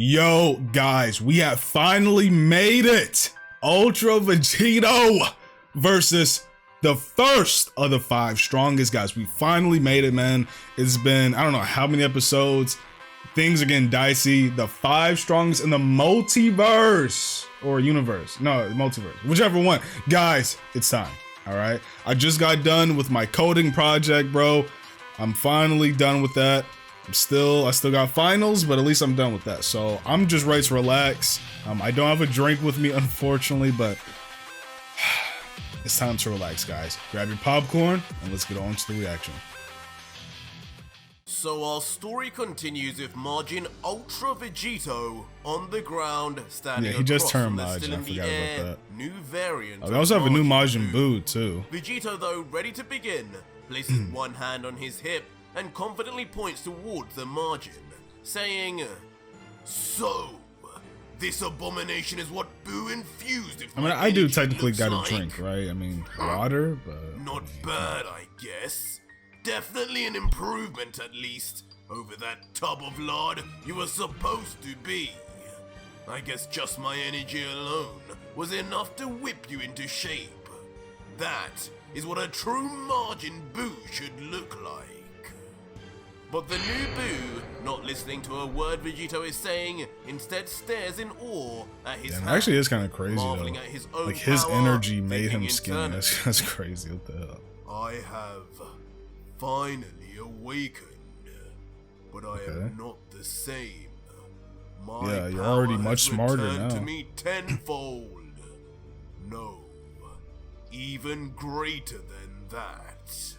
Yo, guys, we have finally made it! Ultra Vegito versus the first of the 5 strongest guys. We finally made it, man. It's been, I don't know how many episodes. Things are getting dicey. The 5 strongest in the multiverse. Or universe. No, multiverse. Whichever one. Guys, it's time. Alright? I just got done with my coding project, bro. I'm finally done with that. I still got finals, but at least I'm done with that. So I'm just ready to relax. I don't have a drink with me, unfortunately, but it's time to relax, guys. Grab your popcorn and let's get on to the reaction. So our story continues with Majin Ultra Vegito on the ground standing. Yeah, he just turned Majin. I forgot about that. New variant. Oh, they also have a new Majin Buu too. Vegito, though, ready to begin, places one hand on his hip and confidently points towards the Majin, saying, "So, this abomination is what Buu infused it." I mean, I do technically got a drink, right? I mean, water, but not bad, I guess. Definitely an improvement, at least, over that tub of lard you were supposed to be. I guess just my energy alone was enough to whip you into shape. That is what a true Majin Buu should look like. But the new Buu, not listening to a word Vegito is saying, instead stares in awe at his hand, actually is kind of crazy though. At his own like his power, energy made him skinny. internally. That's crazy. What the hell? I have finally awakened, but I am not the same. My Yeah, you're power already has much smarter returned now. to me tenfold. No, even greater than that.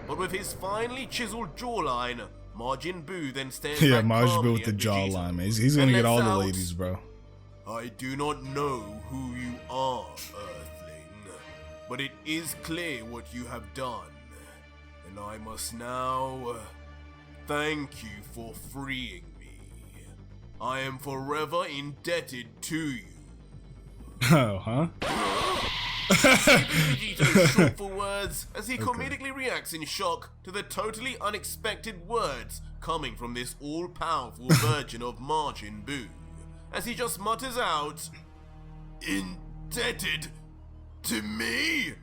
But with his finely chiseled jawline, Majin Buu then stares Yeah, back Majin calmly Buu with the at Vegito jawline, man. He's gonna and get all lets the out, ladies, bro. "I do not know who you are, Earthling, but it is clear what you have done, and I must now thank you for freeing me. I am forever indebted to you." Oh, huh? Vegito's shortful words as he comedically reacts in shock to the totally unexpected words coming from this all-powerful version of Majin Buu, as he just mutters out, "Indebted to me?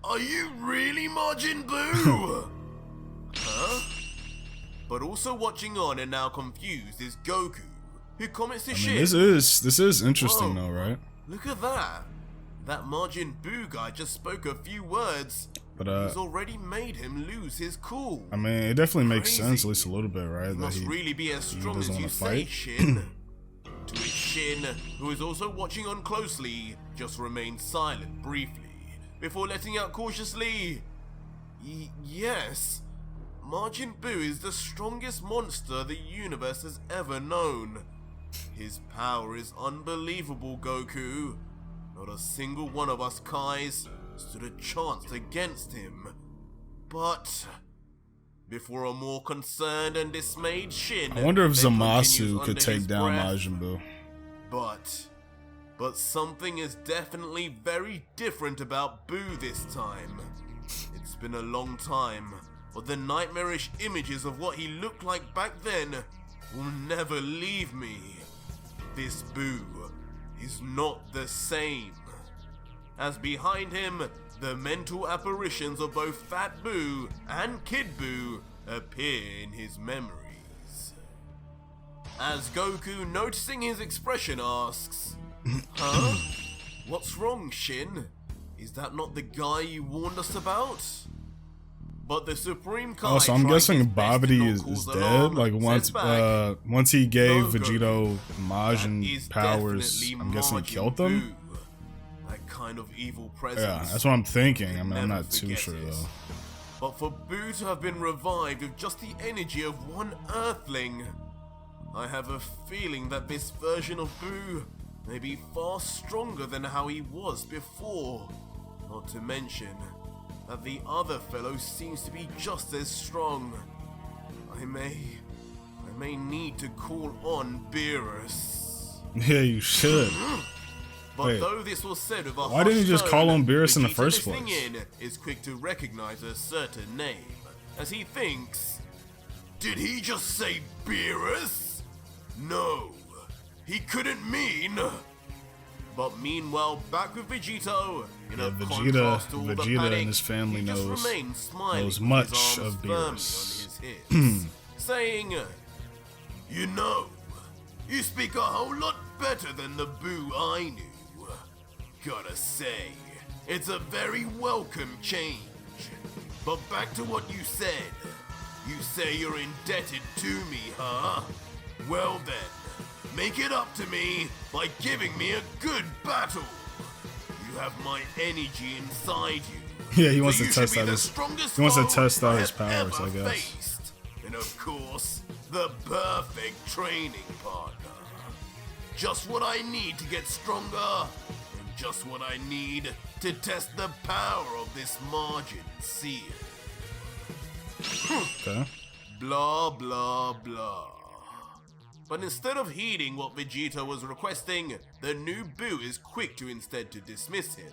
Are you really Majin Buu?" Huh? But also watching on and now confused is Goku, who comments to Shin. This is interesting Whoa, though, right? Look at that. That Majin Buu guy just spoke a few words. But he's already made him lose his cool. I mean, it definitely makes Crazy. sense, at least a little bit, right? He That must really be as strong doesn't as you wanna say, fight. Shin. To which Shin, who is also watching on closely, just remains silent briefly, before letting out cautiously, "Yes, Majin Buu is the strongest monster the universe has ever known. His power is unbelievable, Goku. Not a single one of us Kais stood a chance against him. But..." Before a more concerned and dismayed Shin, I wonder if then Zamasu continues could under take his down breath, Majin Buu. But something is definitely very different about Buu this time. It's been a long time, but the nightmarish images of what he looked like back then will never leave me. This Buu is not the same. As behind him, the mental apparitions of both Fat Buu and Kid Buu appear in his memories. As Goku, noticing his expression, asks, "Huh? What's wrong, Shin? Is that not the guy you warned us about?" But the Supreme Kai, Oh, so I'm trying guessing his best to Babidi not is cause dead. alarm, Like says back, once he gave "No, Vegito That Majin is powers, definitely I'm guessing he Majin killed them. Buu. That kind of evil presence. Yeah, that's what I'm thinking. I mean, I'm never not too forget sure it. though. But for Buu to have been revived with just the energy of one Earthling, I have a feeling that this version of Buu may be far stronger than how he was before. Not to mention that the other fellow seems to be just as strong. I may need to call on Beerus. Yeah, you should. But Wait, though this was said with a why didn't you hushed just call tone, on Beerus in the Vegeta first listening place? in is quick to recognize a certain name, as he thinks, "Did he just say Beerus? No, he couldn't mean. But meanwhile, back with Vegito, in a contrast to all the panic, and his family he just knows remains smiling with much his arms of firmly on Beerus. his hips, saying, "You know, you speak a whole lot better than the Buu I knew. Gotta say, it's a very welcome change. But back to what you said. You say you're indebted to me, huh? Well then, make it up to me by giving me a good battle. You have my energy inside you. Yeah, he wants to you test should out be the his. strongest He wants to foe test out I his have powers, ever I guess. faced. And of course, the perfect training partner. Just what I need to get stronger, and just what I need to test the power of this Majin seal. Okay. Blah, blah, blah. But instead of heeding what Vegito was requesting, the new Buu is quick to instead to dismiss him,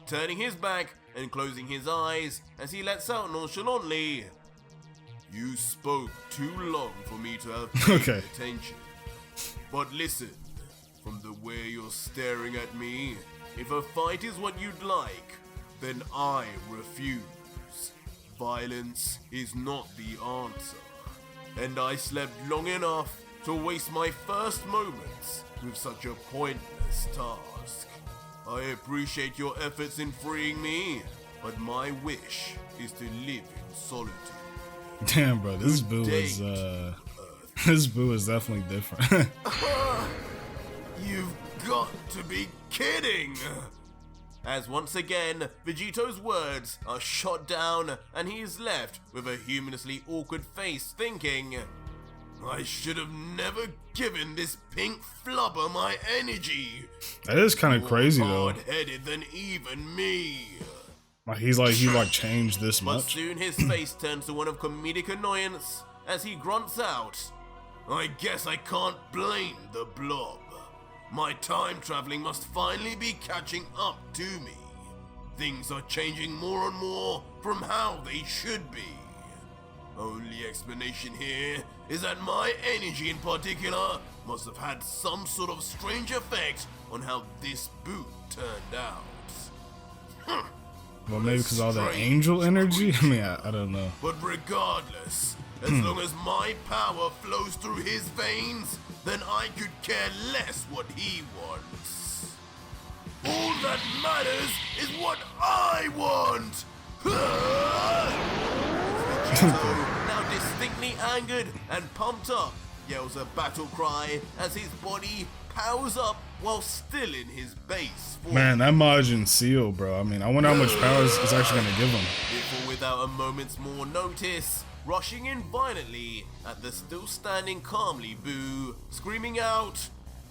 turning his back and closing his eyes as he lets out nonchalantly, "You spoke too long for me to have paid attention. But listen, from the way you're staring at me, if a fight is what you'd like, then I refuse. Violence is not the answer. And I slept long enough to waste my first moments with such a pointless task. I appreciate your efforts in freeing me, but my wish is to live in solitude." Damn, bro, this Buu is this Buu is definitely different. You've got to be kidding! As once again, Vegito's words are shot down and he is left with a humorously awkward face thinking, "I should have never given this pink flubber my energy. That is kind of crazy though. Hard-headed than even me." Like he like changed this But much. soon his face turns to one of comedic annoyance as he grunts out, "I guess I can't blame the blob. My time traveling must finally be catching up to me. Things are changing more and more from how they should be. Only explanation here is that my energy in particular must have had some sort of strange effect on how this Buu turned out." Well, maybe because all that angel energy. I mean, I don't know. But regardless, as long as my power flows through his veins, then I could care less what he wants. All that matters is what I want! Vegito, now distinctly angered and pumped up, yells a battle cry as his body powers up while still in his base form. Man, that Majin seal, bro. I mean, I wonder how much power it's actually gonna give him. Before, without a moment's more notice, rushing in violently at the still standing calmly Buu, screaming out,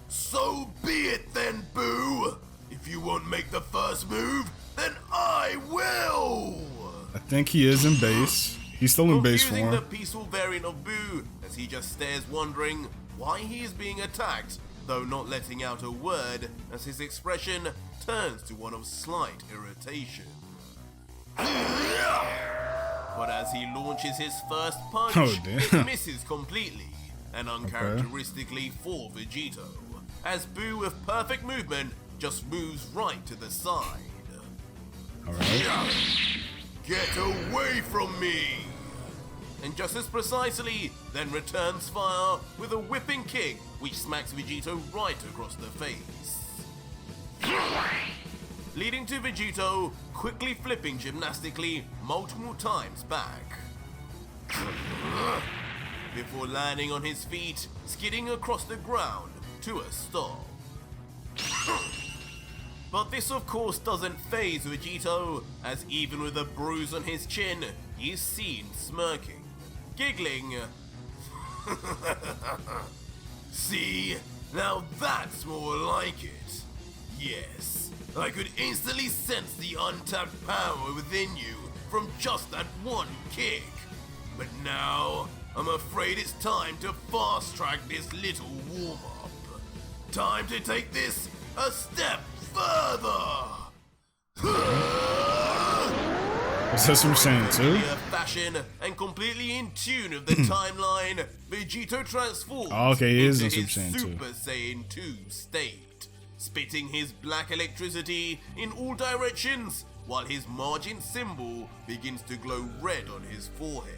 "So be it then, Buu! If you won't make the first move, then I will!" I think he is in base. He's still in base Confusing form. the peaceful variant of Buu as he just stares wondering why he is being attacked, though not letting out a word as his expression turns to one of slight irritation. But as he launches his first punch, it misses completely, and uncharacteristically for Vegito, as Buu with perfect movement just moves right to the side. Alright. Get away from me! And just as precisely, then returns fire with a whipping kick which smacks Vegito right across the face. Leading to Vegito quickly flipping gymnastically multiple times back. Before landing on his feet, skidding across the ground to a stop. But this of course doesn't faze Vegito, as even with a bruise on his chin, he is seen smirking, giggling. See, now that's more like it. Yes, I could instantly sense the untapped power within you from just that one kick. But now, I'm afraid it's time to fast-track this little warm-up. Time to take this a step further! Is that Super Saiyan 2? Fashion and completely in tune of the timeline, Vegito transforms okay, he is in into Super his Saiyan 2. Super Saiyan 2 state, spitting his black electricity in all directions, while his Majin symbol begins to glow red on his forehead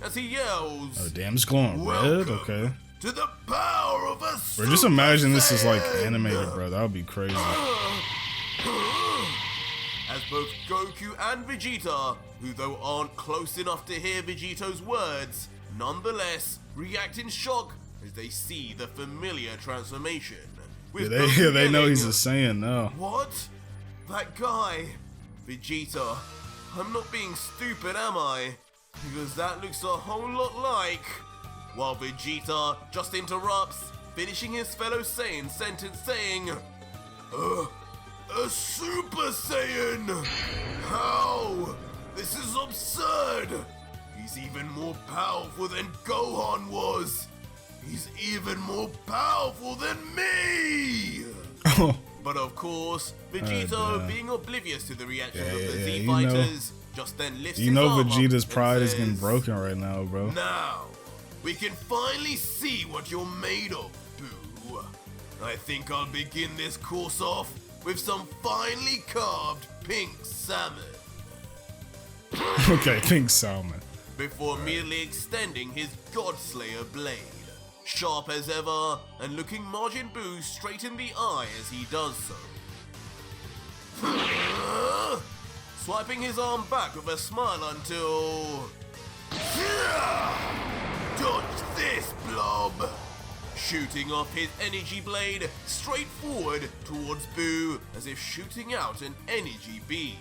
as he yells, Oh damn, it's glowing red? Okay. To the power of a Bro, just imagine this is like Saiyan! animated, bro. That would be crazy. As both Goku and Vegeta, who though aren't close enough to hear Vegito's words, nonetheless react in shock as they see the familiar transformation. With They know he's a yelling, Saiyan now. What? That guy? Vegeta, I'm not being stupid, am I? Because that looks a whole lot like... While Vegeta just interrupts, finishing his fellow Saiyan sentence saying, a Super Saiyan! How? This is absurd! He's even more powerful than Gohan was! He's even more powerful than me! But of course, Vegito, being oblivious to the reaction of the Z fighters, just then lifts his arm up Vegeta's and pride is says, getting broken right now, bro. Now, we can finally see what you're made of, Boo. I think I'll begin this course off with some finely carved pink salmon. Okay, pink salmon. Before merely extending his Godslayer blade, sharp as ever, and looking Majin Buu straight in the eye as he does so. Swiping his arm back with a smile until... Dodge this, blob! Shooting off his energy blade straight forward towards Buu as if shooting out an energy beam.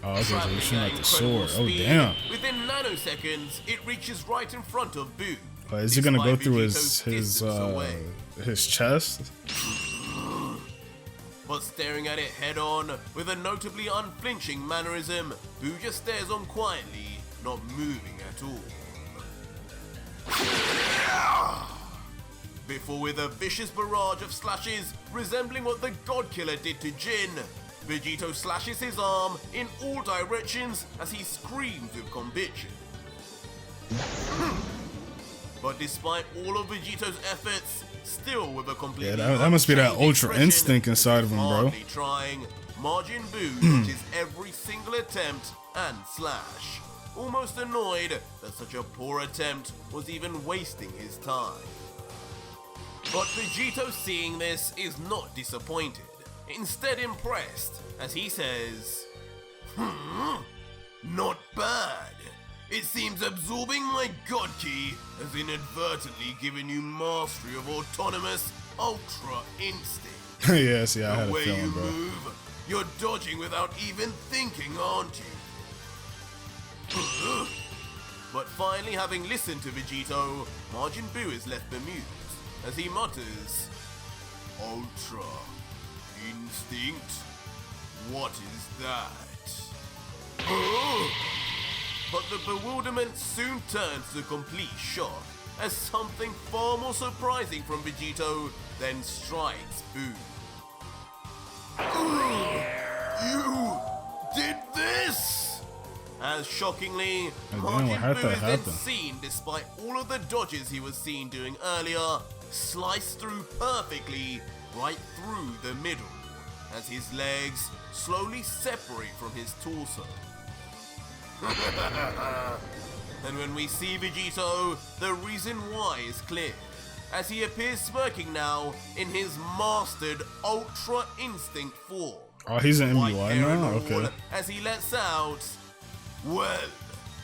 Oh, okay, so he's shooting at the sword. Oh, Speed, damn. within nanoseconds, it reaches right in front of Buu. Is he gonna go despite through Vegito's his chest? But staring at it head on, with a notably unflinching mannerism, Buu just stares on quietly, not moving at all. Before with a vicious barrage of slashes resembling what the God Killer did to Jin, Vegito slashes his arm in all directions as he screams with conviction. But despite all of Vegito's efforts, still with a completely that must be that unchanged ultra expression, instinct inside of him, bro. hardly trying, Majin Buu dodges every single attempt and slash, almost annoyed that such a poor attempt was even wasting his time. But Vegito, seeing this, is not disappointed, instead impressed, as he says, not bad. It seems absorbing my God Ki has inadvertently given you mastery of autonomous Ultra Instinct. Yes, yeah, I had The a way you feeling, bro. move, you're dodging without even thinking, aren't you? But finally, having listened to Vegito, Majin Buu is left bemused as he mutters, Ultra Instinct? What is that? But the bewilderment soon turns to complete shock as something far more surprising from Vegito then strikes Buu. You did this! As shockingly, Majin how'd Buu that is then happen? seen, despite all of the dodges he was seen doing earlier, sliced through perfectly right through the middle, as his legs slowly separate from his torso. And when we see Vegito, the reason why is clear, as he appears smirking now in his mastered Ultra Instinct form. Oh, he's an White MUI hair now? and all, Okay. as he lets out, well,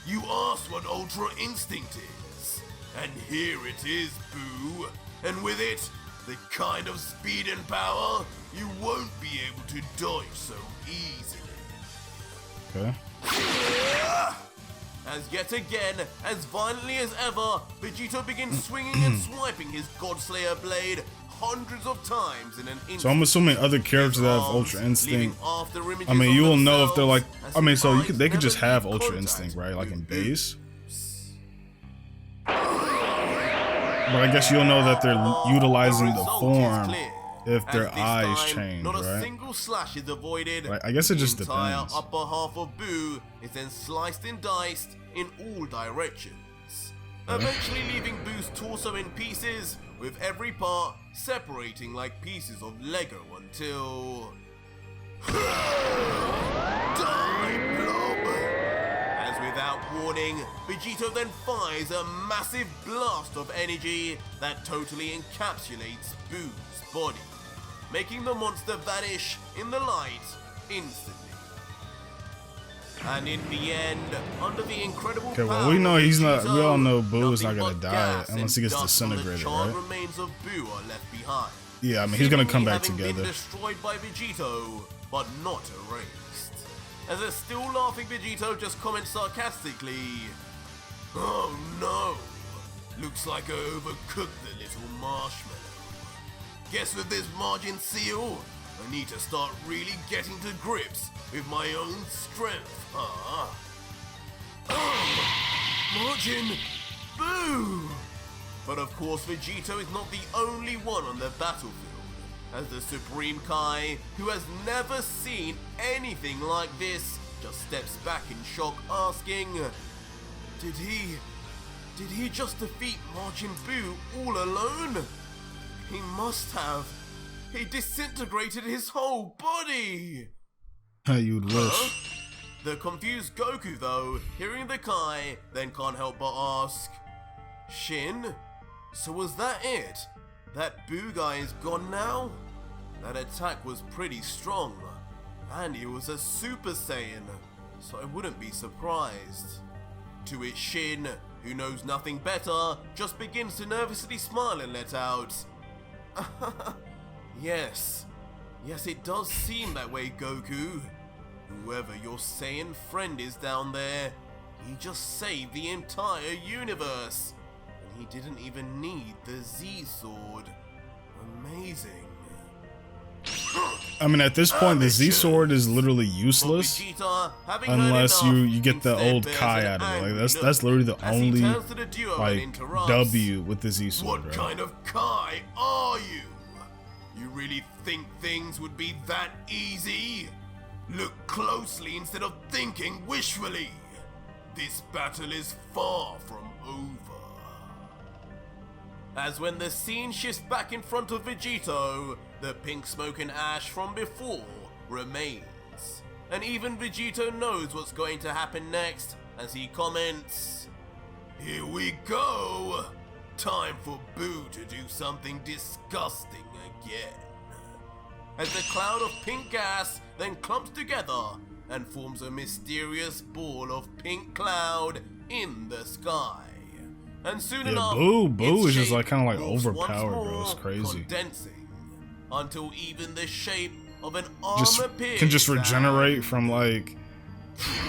you asked what Ultra Instinct is, and here it is, Boo, and with it, the kind of speed and power you won't be able to dodge so easily. Okay. As yet again, as violently as ever, Vegito begins swinging and swiping his Godslayer blade hundreds of times in an instant. So I'm assuming other characters that have Ultra Instinct. leaving after images I mean, of you will know if they're like. themselves I mean, so as they could just never have leave Ultra contact Instinct, right? Like in with base. But I guess you'll know that they're utilizing the result is form clear. if As their this eyes time, change, not a right? single slash is avoided. Right, I guess it just The entire depends. upper half of Buu is then sliced and diced in all directions, eventually leaving Buu's torso in pieces, with every part separating like pieces of Lego until... Die, blob! As without warning, Vegito then fires a massive blast of energy that totally encapsulates Buu's body, making the monster vanish in the light instantly. And in the end, under the incredible Okay, well, power we know of he's not. We Vegito, all know Buu is not nothing gonna but die gas unless he and gets dust from the disintegrated, charred right? remains of Buu are left behind. Yeah, I mean he's gonna come back Seemingly having together. been destroyed by Vegito, but not erased. As a still laughing Vegito just comments sarcastically, "Oh no, looks like I overcooked the little marshmallow. Guess with this margin seal, I need to start really getting to grips with my own strength, huh?" Majin Buu! But of course Vegito is not the only one on the battlefield, as the Supreme Kai, who has never seen anything like this, just steps back in shock asking, Did he just defeat Majin Buu all alone? He must have. He disintegrated his whole body! You'd wish. The confused Goku, though, hearing the Kai, then can't help but ask, Shin? So was that it? That Buu guy is gone now? That attack was pretty strong, and he was a Super Saiyan, so I wouldn't be surprised. To which Shin, who knows nothing better, just begins to nervously smile and let out, Yes, it does seem that way, Goku. Whoever your Saiyan friend is down there, he just saved the entire universe. And he didn't even need the Z-Sword. Amazing. I mean, at this point, the Z sword is literally useless unless you get the old Kai out of it. Like that's literally the only like W with the Z sword. What kind of Kai are you? You really think things would be that easy? Look closely instead of thinking wishfully. This battle is far from over. As when the scene shifts back in front of Vegito, the pink smoke and ash from before remains. And even Vegito knows what's going to happen next as he comments, Here we go! Time for Buu to do something disgusting again. As the cloud of pink gas then clumps together and forms a mysterious ball of pink cloud in the sky. And soon enough, Buu is just like kind of like moves overpowered, once bro. It's more, crazy. Condensing until even the shape of an arm Just appears. can just regenerate from like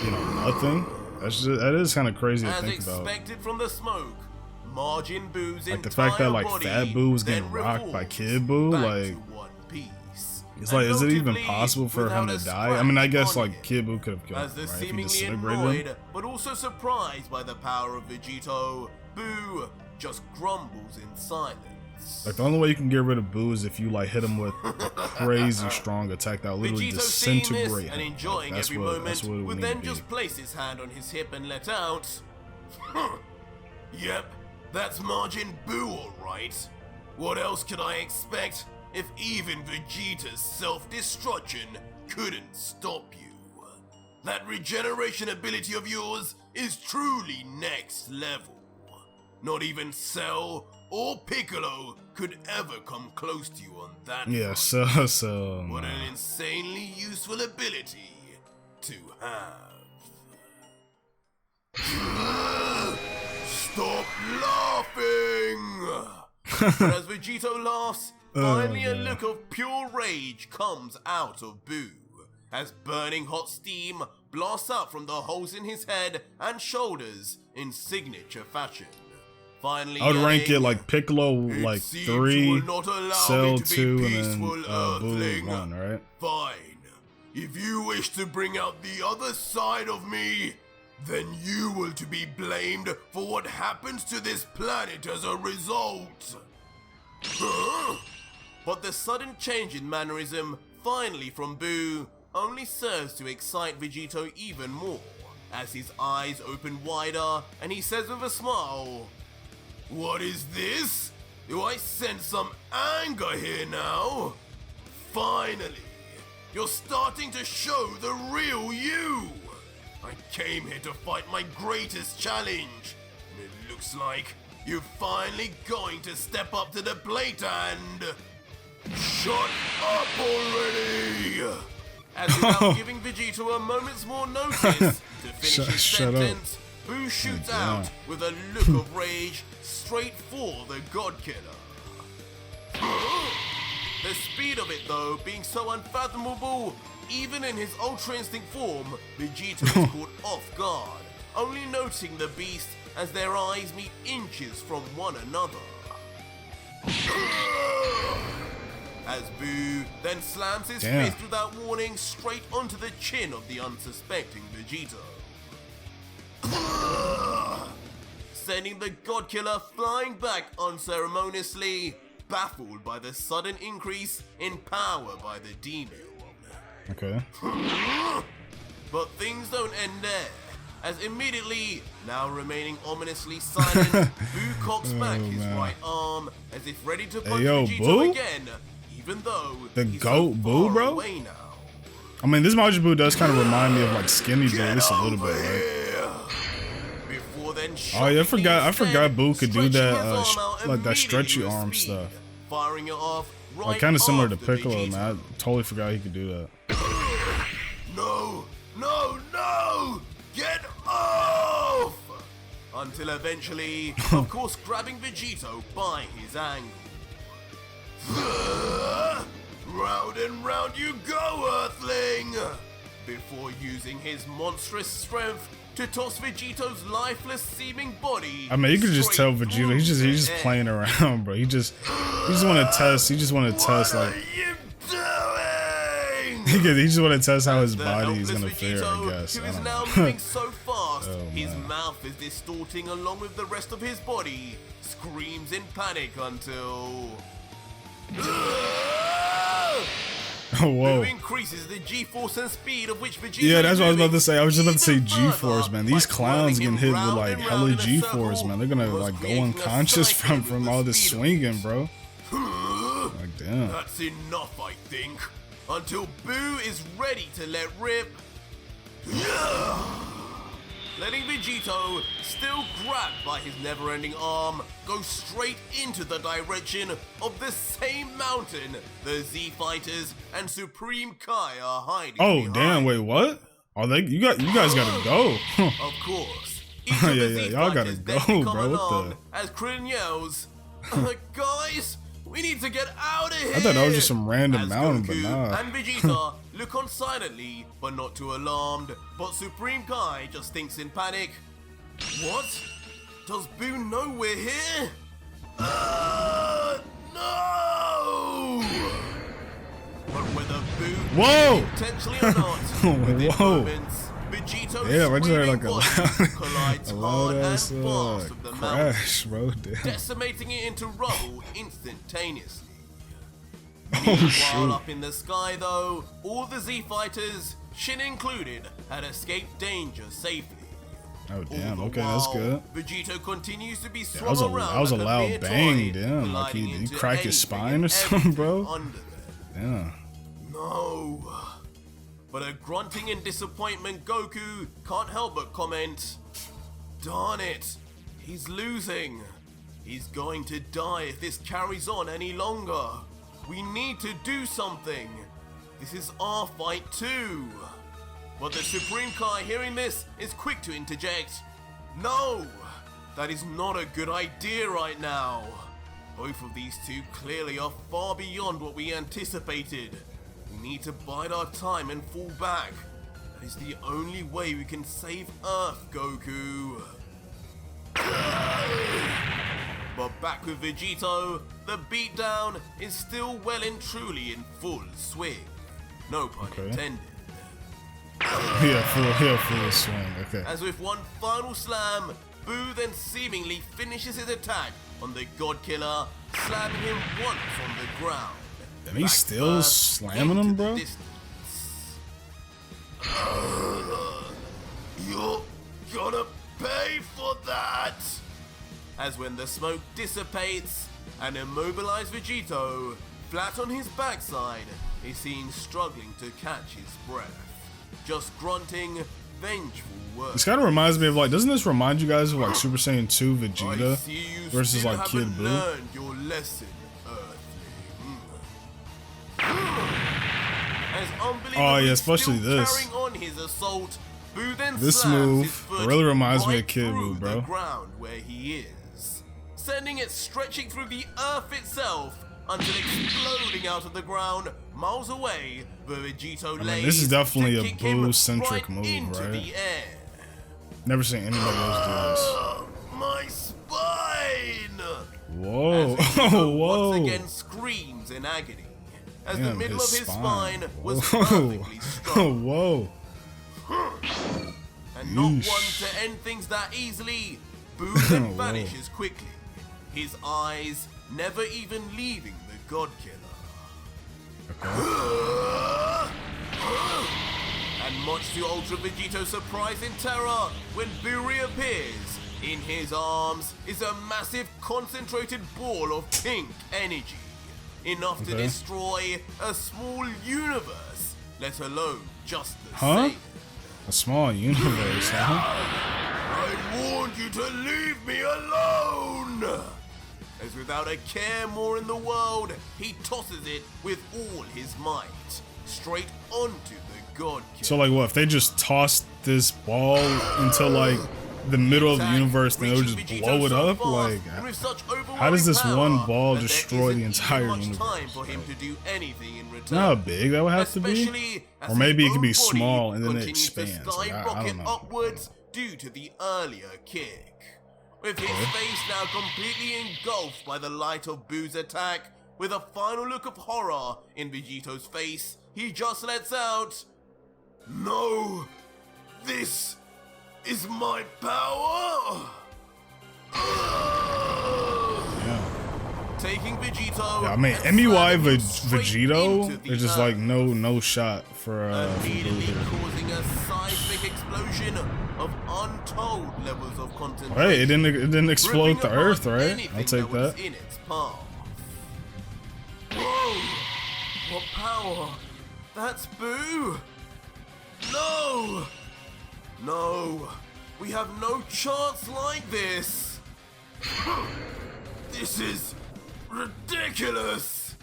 nothing. That is kind of crazy to As think about. expected from the smoke, Majin Buu's Like the fact that like body Fat Buu was then getting rocked by revolves Kid Buu, back like to one piece. it's like, is it even notably possible for him without to a die? I mean, I guess scratch on like him. Kid Buu could have killed As him, the right? If he seemingly disintegrated annoyed, him. but also surprised by the power of Vegito, Buu just grumbles in silence. Like the only way you can get rid of Buu is if you like hit him with a crazy strong attack that will literally Vegito seeing this disintegrate him. and enjoying Like, that's every what moment it would need then to be. just place his hand on his hip and let out, Yep, that's Majin Buu alright. What else could I expect if even Vegeta's self-destruction couldn't stop you? That regeneration ability of yours is truly next level. Not even Cell or Piccolo could ever come close to you on that Yeah, front. so What an insanely useful ability to have. Stop laughing! But as Vegito laughs, finally a look of pure rage comes out of Buu, as burning hot steam blasts out from the holes in his head and shoulders in signature fashion. Finally, I would rank it yelling, like Piccolo like seems 3, you will not allow Cell me to be 2, and then peaceful, Buu Earthling. 1, right? Fine. If you wish to bring out the other side of me, then you will to be blamed for what happens to this planet as a result. Huh? But the sudden change in mannerism, finally from Buu, only serves to excite Vegito even more, as his eyes open wider and he says with a smile, "What is this? Do I sense some anger here now? Finally, you're starting to show the real you. I came here to fight my greatest challenge, and it looks like you're finally going to step up to the plate and... Shut up already!" As without giving Vegito a moment's more notice to finish his sentence, Buu shoots out with a look of rage straight for the God Killer. The speed of it though being so unfathomable, even in his Ultra Instinct form, Vegito is caught off guard, only noticing the beast as their eyes meet inches from one another. As Buu then slams his fist without warning straight onto the chin of the unsuspecting Vegito, sending the God Killer flying back unceremoniously, baffled by the sudden increase in power by the demon. Okay. But things don't end there, as immediately, now remaining ominously silent, Buu cocks back his right arm as if ready to punch Vegito Buu? again, even though the he's GOAT so Buu, far bro? away now. I mean, this Majin Buu does kind of remind me of like Skinny Buu, at least a little bit, right? Before then, Oh yeah, I forgot Buu could do that, like that stretchy arm stuff. Firing it off right Like kind of similar to after Piccolo, Vegito. man. I totally forgot he could do that. No! No! No! Get off! Until eventually, of course, grabbing Vegito by his ankle. Round and round you go, Earthling! Before using his monstrous strength to toss Vegito's lifeless seeming body. I mean, you could just tell Vegito, he's just playing around, bro. He just want to test. He just want to test, like. What are you doing? He just want to test how his body is gonna fare, I guess. Who I is don't now know. moving so fast, Oh, his man. mouth is distorting along with the rest of his body, screams in panic until... Oh, whoa. Buu increases the G-force and speed of which Vegito Yeah, that's what I was about to say. I was just about to say even G-force, further man. These by clowns twirling getting him hit with round like and hella round in a G-force, circle, man. They're gonna thus like go creating a unconscious cycle from with all the this speed of swinging, bro. Like, damn. That's enough, I think. Until Buu is ready to let rip. Letting Vegito, still grabbed by his never-ending arm, go straight into the direction of the same mountain the Z-Fighters and Supreme Kai are hiding Oh, behind. damn. Wait, what? Are they? You guys gotta go. Of course. Each of Yeah, the yeah, y'all gotta Z-Fighters go, then become bro. What alarmed the? as Krillin yells, "Guys, we need to get out of here!" I thought that was just some random As mountain, but Goku nah. and Vegeta look on silently, but not too alarmed. But Supreme Kai just thinks in panic, "What? Does Buu know we're here? No!" But whether Buu Whoa! intentionally or not, within Whoa. moments, Vegito's Yeah, I just heard like screaming body collides a hard loud and ass fast with the mountain, crash, bro. Damn. decimating it into rubble instantaneously. Oh While shoot. up in the sky though, all the Z-Fighters, Shin included, had escaped danger safely. Oh damn. All the Okay, that's while, good. Vegito continues to be That swung was a around like loud mere bang, toy, damn. Like colliding he into cracked his anything spine and or something, bro. everything under them. Yeah. No. But a grunting in disappointment Goku can't help but comment, "Darn it, he's losing. He's going to die if this carries on any longer. We need to do something. This is our fight too." But the Supreme Kai, hearing this, is quick to interject, "No, that is not a good idea right now. Both of these two clearly are far beyond what we anticipated. We need to bide our time and fall back. That is the only way we can save Earth, Goku." But back with Vegito, the beatdown is still well and truly in full swing. No pun intended. Yeah, full swing. Okay. As with one final slam, Buu then seemingly finishes his attack on the God Killer, slamming him once on the ground. And he's still slamming him, bro? You're gonna pay for that! As when the smoke dissipates, an immobilized Vegito, flat on his backside, is seen struggling to catch his breath, just grunting vengeful words. This kind of reminds me of, like, doesn't this remind you guys of, like, Super Saiyan 2 Vegeta versus, like, Kid Buu? Learned your lesson, Earthling. Oh yeah, especially this. On his assault, Buu then this move really reminds me of Kid Buu, bro. The ground where he is, sending it stretching through the earth itself until exploding out of the ground miles away. The Vegito lays. This is definitely a Buu-centric move, right? The air. Never seen anybody else do this. My spine! Whoa! Whoa! Once again screams in agony as the middle of his spine was perfectly strong. Whoa! And not one to end things that easily, Buu then vanishes quickly, his eyes never even leaving the God Killer. And much to Ultra Vegito's surprise and terror, when Buu reappears, in his arms is a massive concentrated ball of pink energy, enough to destroy a small universe, let alone just the same. A small universe, I warned you to leave me alone! As without a care more in the world, he tosses it with all his might, straight onto the God Killer. So like what, if they just tossed this ball into like the middle of the universe, then it would just blow it up? Like, how does this one ball destroy the entire universe? How big that would have to be? Or maybe it could be small and then it expands. Like, I don't know. Upwards due to the earlier kick. With his face now completely engulfed by the light of Buu's attack, with a final look of horror in Vegito's face, he just lets out, "No, this is my power." Taking Vegito. Yeah, I mean, MUI Vegito is just like no shot for immediately causing a seismic explosion of untold levels of concentration. Hey, it didn't explode the earth, right? I'll take that. In its path. Whoa! What power? That's Buu. No! No, we have no chance like this. This is ridiculous.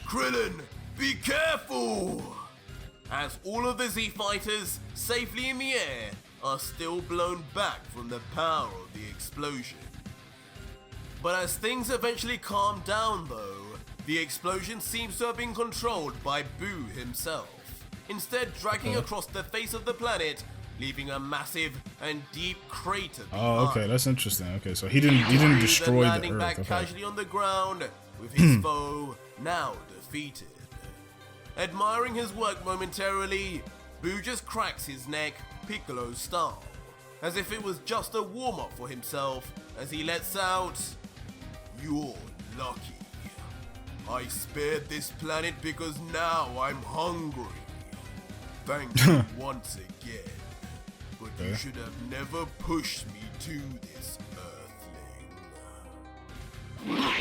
Krillin, be careful! As all of the Z fighters safely in the air are still blown back from the power of the explosion. But as things eventually calm down though, the explosion seems to have been controlled by Buu himself, instead dragging across the face of the planet, leaving a massive and deep crater behind. Oh, okay, that's interesting. Okay, so he didn't destroy the landing earth. back Okay. casually on the ground, with his foe now defeated. Admiring his work momentarily, Buu just cracks his neck Piccolo style, as if it was just a warm-up for himself, as he lets out, "You're lucky. I spared this planet because now I'm hungry. Thank you once again, but you should have never pushed me to this Earthling."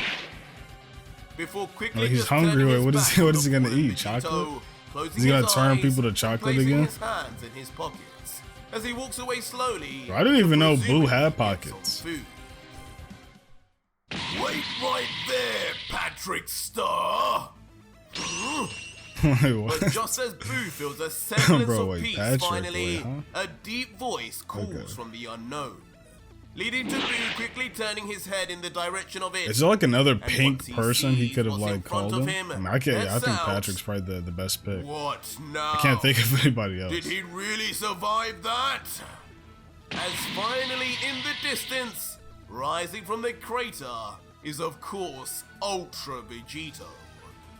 Before quickly he's just hungry. turning Wait, his what is back he on the gonna fallen eat? Vegito, Chocolate? closing Is he gonna his turn eyes people to and chocolate placing again? his hands in his pockets as he walks away slowly. Bro, I didn't even know presumably Buu had to get some pockets. food. Wait right there, Patrick Star. Wait, what? But just as Buu feels a semblance Bro, of wait, peace, Patrick, finally, wait, huh? a deep voice calls from the unknown, leading to Buu quickly turning his head in the direction of it. Is there like another And pink once he person he sees could have what's in like front called of him? him, I think lets out, Patrick's probably the best pick. "What now? I can't think of anybody else. Did he really survive that?" As finally in the distance, rising from the crater, is of course Ultra Vegito,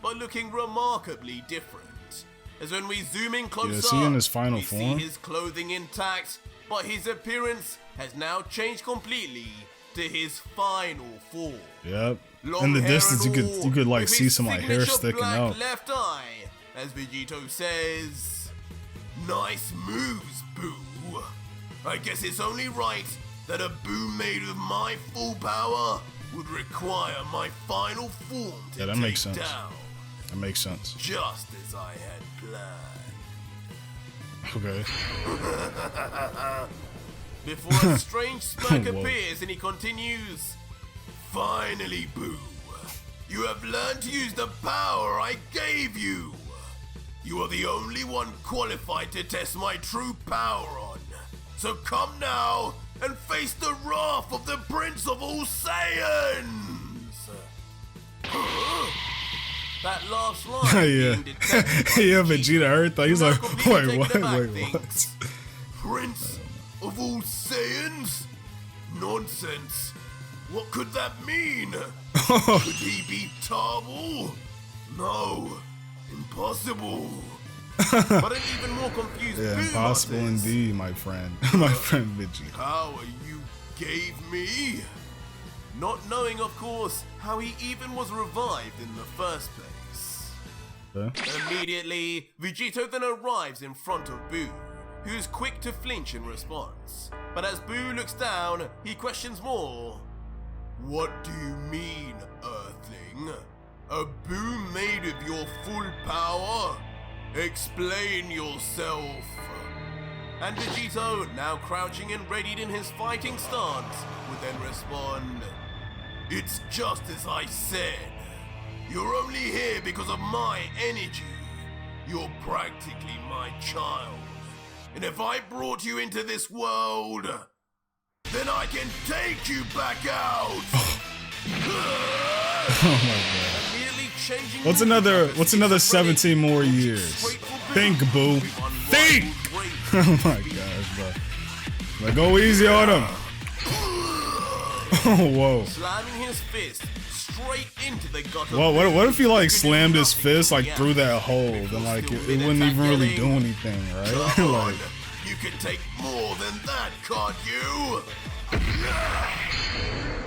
but looking remarkably different. As when we zoom in closer, is he in his final we form? see his clothing intact, but his appearance has now changed completely to his final form. Yep. Long In the hair distance, and you could like with see his some like hair signature sticking black out. left eye, as Vegito says, "Nice moves, Buu. I guess it's only right that a Buu made with my full power would require my final form to Yeah, that take makes sense. down. That makes sense. Just as I had planned." Okay. Before a strange smirk Whoa. appears and he continues, "Finally, Buu, you have learned to use the power I gave you. You are the only one qualified to test my true power on. So come now and face the wrath of the Prince of all Saiyans." That last line Yeah. being detected by Yeah, Vegeta heard that. He's like, now completely wait, what? taken aback, Wait, what? thinks, "Prince of all Saiyans? Nonsense. What could that mean? Could he be Table? No. Impossible." But an even more confused Yeah, Buu impossible mutters, indeed, my friend. My friend Vegeta. "Power you gave me?" Not knowing, of course, how he even was revived in the first place. Okay. Immediately, Vegito then arrives in front of Buu, who's quick to flinch in response. But as Buu looks down, he questions more. "What do you mean, Earthling? A Buu made of your full power? Explain yourself." And Vegito, now crouching and readied in his fighting stance, would then respond, "It's just as I said. You're only here because of my energy. You're practically my child. And if I brought you into this world, then I can take you back out." Oh my god. Immediately changing What's another 17 more years? Think, Boo. Think! Oh my gosh, bro. Like, go easy on him. Oh, whoa. Slamming his fist straight into the gutter. Well, what if he like slammed his fist like through that hole? Then like it wouldn't even really do anything, right? Come Like, on, you can take more than that, can't you?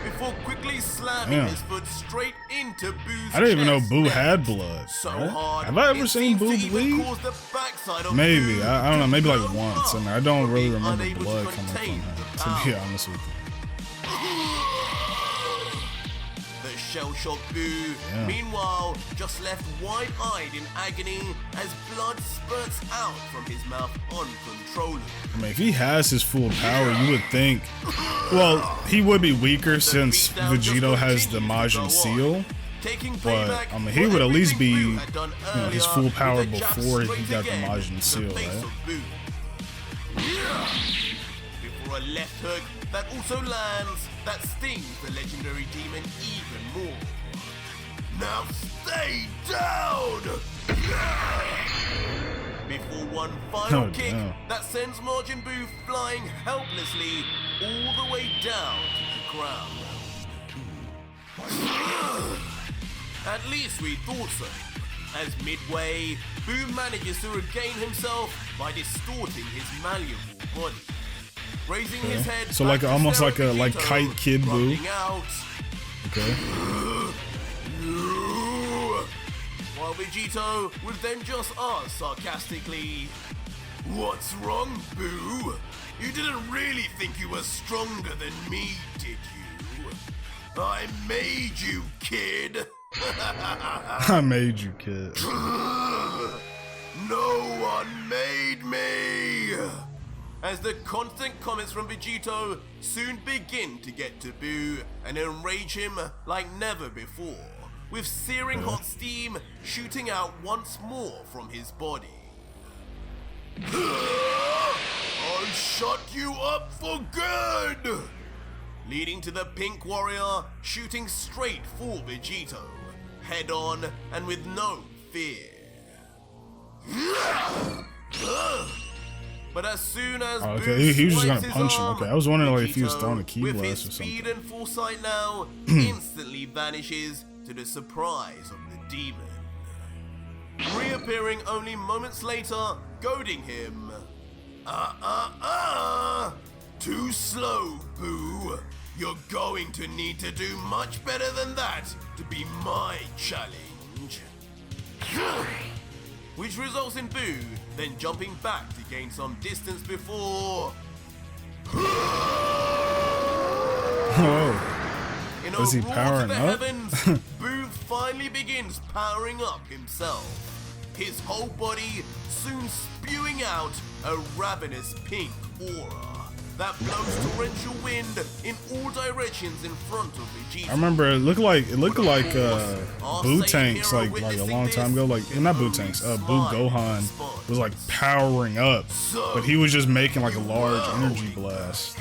Before quickly slamming Damn. his foot straight into Boo's I didn't even know chest Boo next. had blood. So right? hard, Have I ever it seen seems to Boo even bleed? cause the backside of Maybe. Boo I don't know. Maybe like to blow once. up I don't for really being remember unable blood to coming from contain him. the To be power. honest with you. The shell-shocked Boo, Yeah. meanwhile, just left wide-eyed in agony as blood spurts out from his mouth uncontrollably. I mean, if he has his full power, you would think. Well, he would be weaker since Vegito has the Majin seal. Taking But payback I mean, he for would at least everything be, Boo had done his earlier full power with a jab before he straight got the again Majin to the seal, face right? of Boo. Before a left hook that also lands, that stings the legendary demon even more. Now stay down! Before one final Oh, kick no. that sends Majin Buu flying helplessly all the way down to the ground. At least we thought so. As midway, Buu manages to regain himself by distorting his malleable body. Raising his head So back like to almost stare like at a like Vegito, kite kid Boo. running out. Okay. While Vegito would then just ask sarcastically, "What's wrong, Boo? You didn't really think you were stronger than me, did you? I made you, kid." I made you, kid. No one made me! As the constant comments from Vegito soon begin to get to Buu and enrage him like never before, with searing hot steam shooting out once more from his body. "I'll shut you up for good!" Leading to the Pink Warrior shooting straight for Vegito, head on and with no fear. But as soon as Oh, Buu okay, he was just swipes gonna his punch him. arm, Okay, I was wondering like if he was Vegito, throwing a key with blast his or speed something. and foresight now, instantly vanishes to the surprise of the demon. Reappearing only moments later, goading him. Too slow, Boo. You're going to need to do much better than that to be my challenge. Which results in Buu then jumping back to gain some distance before... Whoa. In Was he a roar powering to the up? heavens, Buu finally begins powering up himself. His whole body soon spewing out a ravenous pink aura that blows torrential wind in all directions in front of Vegito. I remember it looked like Buu tanks like a long time ago. Like not Buu tanks, Buu Gohan was like powering up, but he was just making like a large energy blast.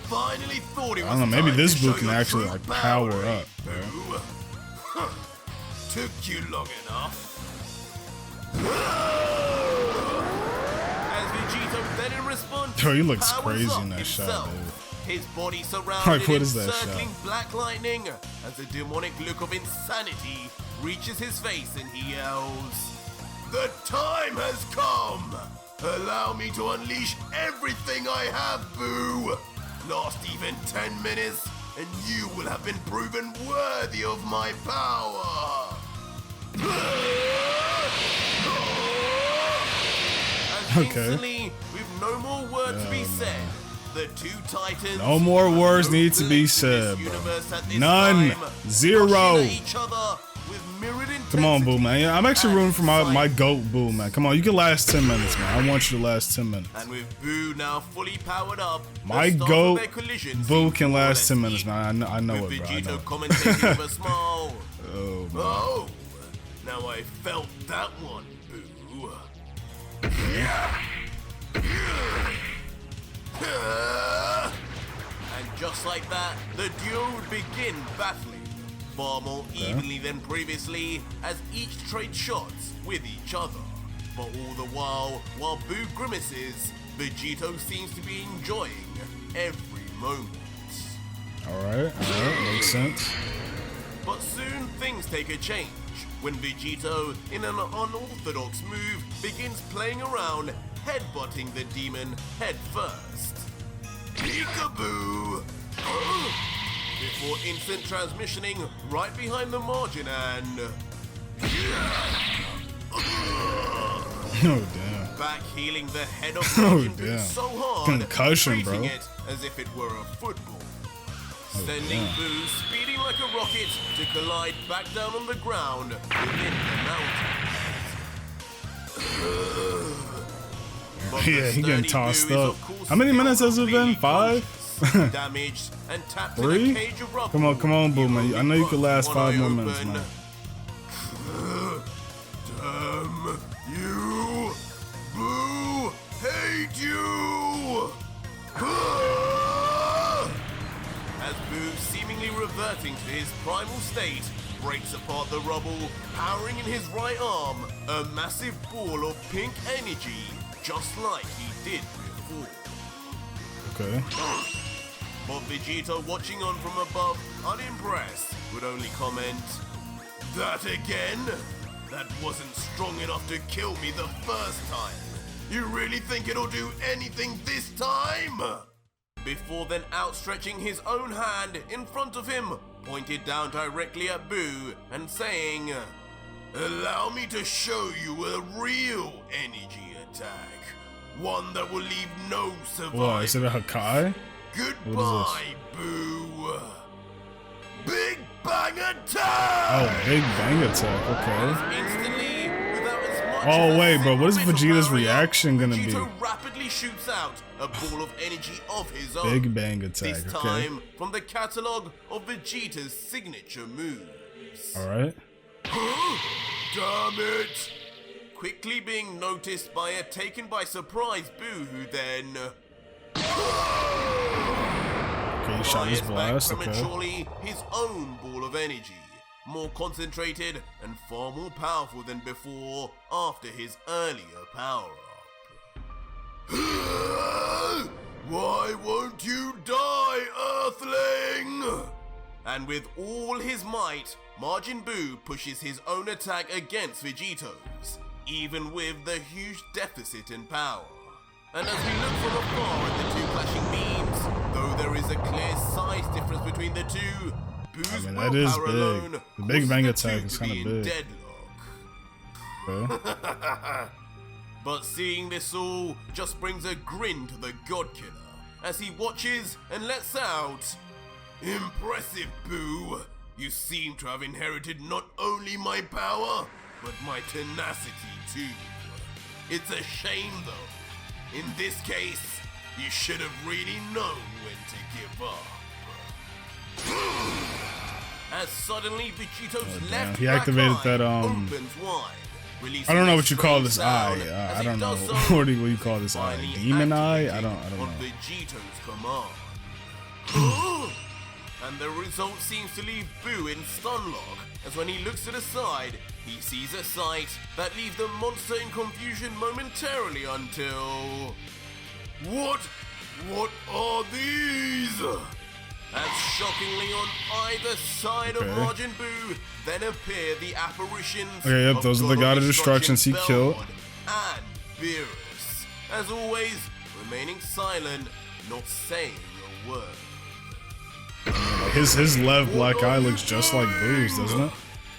Finally thought it was I don't know, maybe time this to Buu show can your actually true like power up. Buu. Took you long enough. As Vegito then in response, Yo, he looks powers crazy up in that shot, himself. dude. His body surrounded Like, what in is that circling shot? black lightning as a demonic look of insanity reaches his face and he yells, "The time has come! Allow me to unleash everything I have, Buu! Last even 10 minutes and you will have been proven worthy of my power!" And Okay. instantly, with no more words to be said, the two titans. No more words need to be said, bro. None. Zero. Come on, Buu, man. Yeah, I'm actually rooting for my GOAT, Buu, man. Come on, you can last 10 minutes, man. I want you to last 10 minutes. And with Buu now fully powered up, My GOAT, Buu can last 10 minutes, man. I know it, bro. I know Vegito it. commentating with a smile. Oh, man. Oh, now I felt that one, Buu. And just like that, the duo would begin battling, far more evenly than previously, as each trade shots with each other. But all the while Buu grimaces, Vegito seems to be enjoying every moment. Alright, makes sense. But soon things take a change when Vegito, in an unorthodox move, begins playing around, headbutting the demon head first. Peekaboo! Before instant transmissioning right behind the margin and... Oh, damn. back healing the head of Oh, Majin Buu damn. so hard, Concussion, bro. treating it as if it were a football. Sending damn. Buu speeding like a rocket to collide back down on the ground within the mountain. Yeah, he getting tossed up. How many minutes has it been? 5? Damaged and tapped 3? in a cage of rubble. Come on, Buu, man. I know you can last One 5 eye more minutes, open. man. Damn you! Buu! Hate you! As Buu, seemingly reverting to his primal state, breaks apart the rubble, powering in his right arm a massive ball of pink energy, just like he did before. Okay. But Vegito, watching on from above, unimpressed, would only comment, "That again? That wasn't strong enough to kill me the first time. You really think it'll do anything this time?" Before then outstretching his own hand in front of him, pointed down directly at Buu and saying, "Allow me to show you a real energy attack. One that will leave no survivor." What, is it a Hakai? Goodbye, Buu. Big Bang Attack! Oh, Big Bang Attack, okay. Instantly, without as much Oh, as a wait, bro, what is single Vegeta's barrier, reaction gonna be? Vegito rapidly shoots out a ball of energy of his own. Big Bang Attack, This okay. time from the catalog of Vegeta's signature moves. Alright. Damn it! Quickly being noticed by a taken by surprise Buu, who then Okay, he shot his fires back blast, okay. prematurely his own ball of energy, more concentrated and far more powerful than before after his earlier power-up. Why won't you die, Earthling? And with all his might, Majin Buu pushes his own attack against Vegito's, even with the huge deficit in power. And as we look from afar at the two clashing beams, though Though there is a clear size difference between the two, Boo's that is willpower big. alone The Big Bang causes the attack two is to kind be of in big. deadlock. Okay. But seeing this all just brings a grin to the God Killer as he watches and lets out, "Impressive, Boo. You seem to have inherited not only my power, but my tenacity too. It's a shame though. In this case, you should have really known when to give up." As suddenly Vegito's left He activated black that, eye opens wide, I don't know what you call this sound eye. as I it don't know. does so, What do you call this eye? finally Demon eye? I activating don't on know. Vegito's command. And the result seems to leave Boo in stunlock, as when he looks to the side, he sees a sight that leaves the monster in confusion momentarily until... What are these? As shockingly on either side of Majin Buu, then appear the apparitions Okay, yep, those are the God of Destructions he killed. And Beerus, as always, remaining silent, not saying a word. His left black eye looks just like Boo's, doesn't it?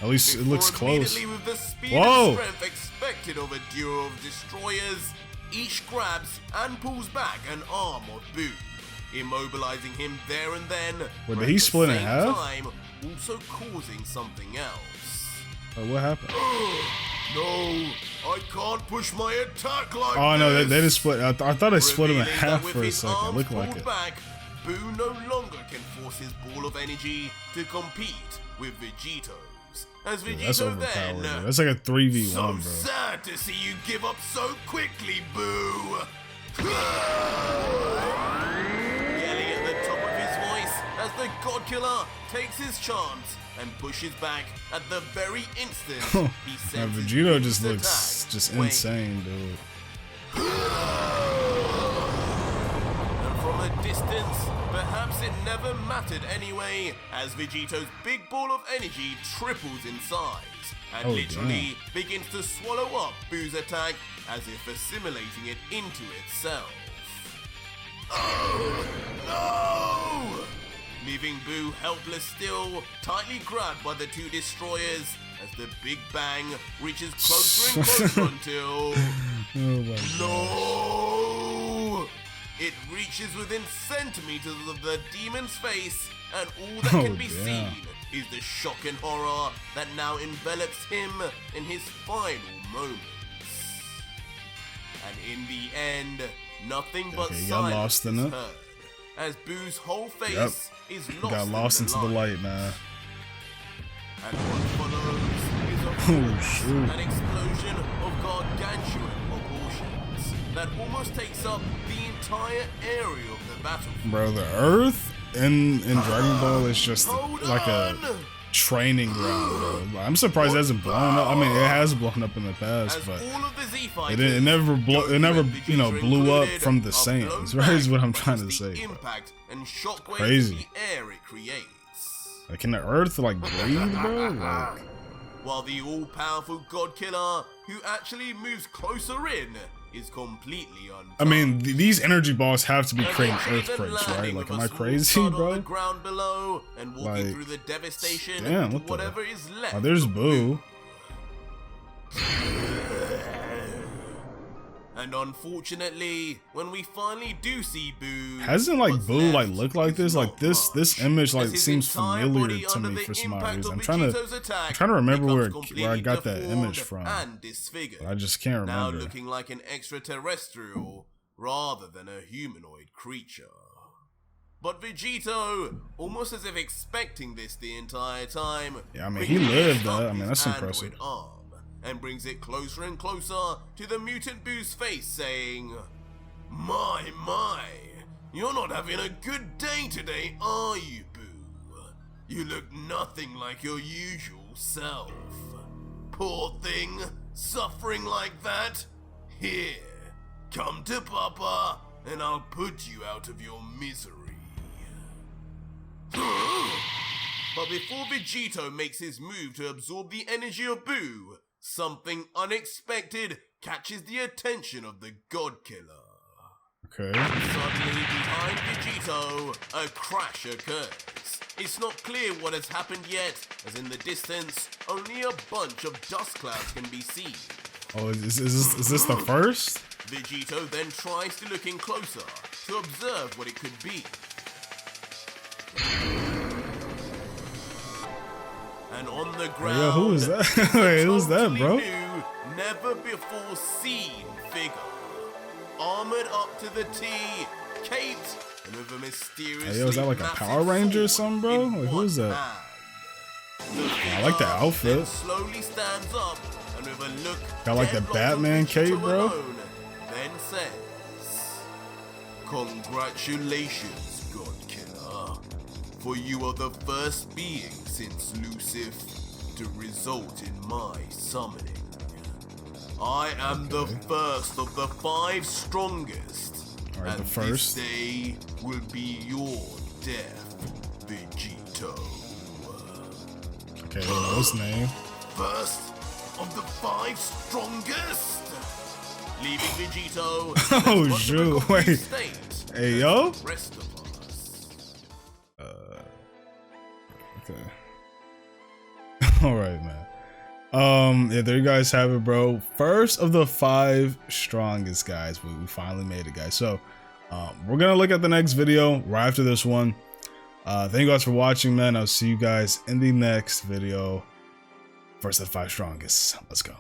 At least it looks close. With the speed Whoa! and strength expected of a duo of destroyers, each grabs and pulls back an arm of Buu, immobilizing him there and then. Wait, did he split in half? Time, also causing something else. What happened? No, I can't push my attack like Oh no, this. they didn't split. I thought they split him in Revealing half that with for a his second. arms Looked like pulled it. back, Buu no longer can force his ball of energy to compete with Vegito's. As Dude, that's Vegito overpowered. then... That's like a 3v1, So bro. sad to see you give up so quickly, Boo! Yelling at the top of his voice as the God Killer takes his chance and pushes back at the very instant he Now, senses Vegito Boo's just looks attack. just Wait. insane, dude. And from a distance, perhaps it never mattered anyway, as Vegito's big ball of energy triples in size and literally begins to swallow up Boo's attack as if assimilating it into itself. Oh, no! Leaving Buu helpless still, tightly grabbed by the two destroyers as the Big Bang reaches closer and closer until... Oh my God. No! It reaches within centimeters of the demon's face, and all that can be seen is the shock and horror that now envelops him in his final moments. And in the end, nothing but he got silence lost in is it. heard, as Boo's whole face is lost, Got lost into the light, man. And what follows is a Oh shoot. an explosion of gargantuan proportions that almost takes up the entire area of the battlefield. Bro, the Earth in Dragon Ball is just like a training ground, bro. I'm surprised it hasn't blown up. I mean, it has blown up in the past, As but all of the Z it never you know, blew up from the sands, right? Is what I'm trying to say. The impact and shockwaves Crazy. in the air it creates. Like, can the Earth like breathe, bro? Like, While the all-powerful God Killer, who actually moves closer in, is completely untouched. I mean, these energy balls have to be And creating literally then earthquakes, right? landing Like, with am a I small crazy, thud on bro? the ground below and walking Like, through the devastation damn, to what the- whatever is left. Oh, there's of Boo. And unfortunately, when we finally do see Boo, Hasn't like what's Boo like left look like is this? not Like this much, image like as his seems entire familiar body to under me the for some odd impact reason. of I'm trying Vegito's attack to remember becomes where I completely got that image deformed from. and disfigured, But I just can't now remember. looking like an extraterrestrial rather than a humanoid creature. But Vegito, almost as if expecting this the entire time, Yeah, I mean, he quickly lived lifts up that. I mean, his that's android impressive. arm and brings it closer and closer to the mutant Boo's face, saying, My, you're not having a good day today, are you, Boo? You look nothing like your usual self. Poor thing, suffering like that? Here, come to Papa, and I'll put you out of your misery. But before Vegito makes his move to absorb the energy of Boo, something unexpected catches the attention of the God Killer. Okay. Suddenly, behind Vegito, a crash occurs. It's not clear what has happened yet, as in the distance, only a bunch of dust clouds can be seen. Oh, is this the first? Vegito then tries to look in closer to observe what it could be. And on the ground, yo, who is that? Wait, who's that, bro? New, never before seen figure. Armored up to the T, caped, and with a mysterious. Hey, yo, is that like a Power Ranger or something, bro? Like, who is that? I like the outfit. Slowly stands up and with a look Got like the Batman cape, bro. Then says, "Congratulations, God Killer, for you are the first being since Lucifer to result in my summoning. I am the first of the 5 strongest, Alright, and the first. this day will be your death, Vegito." Okay, what's his name? First of the 5 strongest, leaving Vegito. Oh shoot! Wait. Hey yo. Rest of us. Okay. All right, man. Yeah, there you guys have it, bro. First of the 5 strongest guys. We finally made it, guys. So, we're gonna look at the next video right after this one. Thank you guys for watching, man. I'll see you guys in the next video. First of the 5 strongest. Let's go.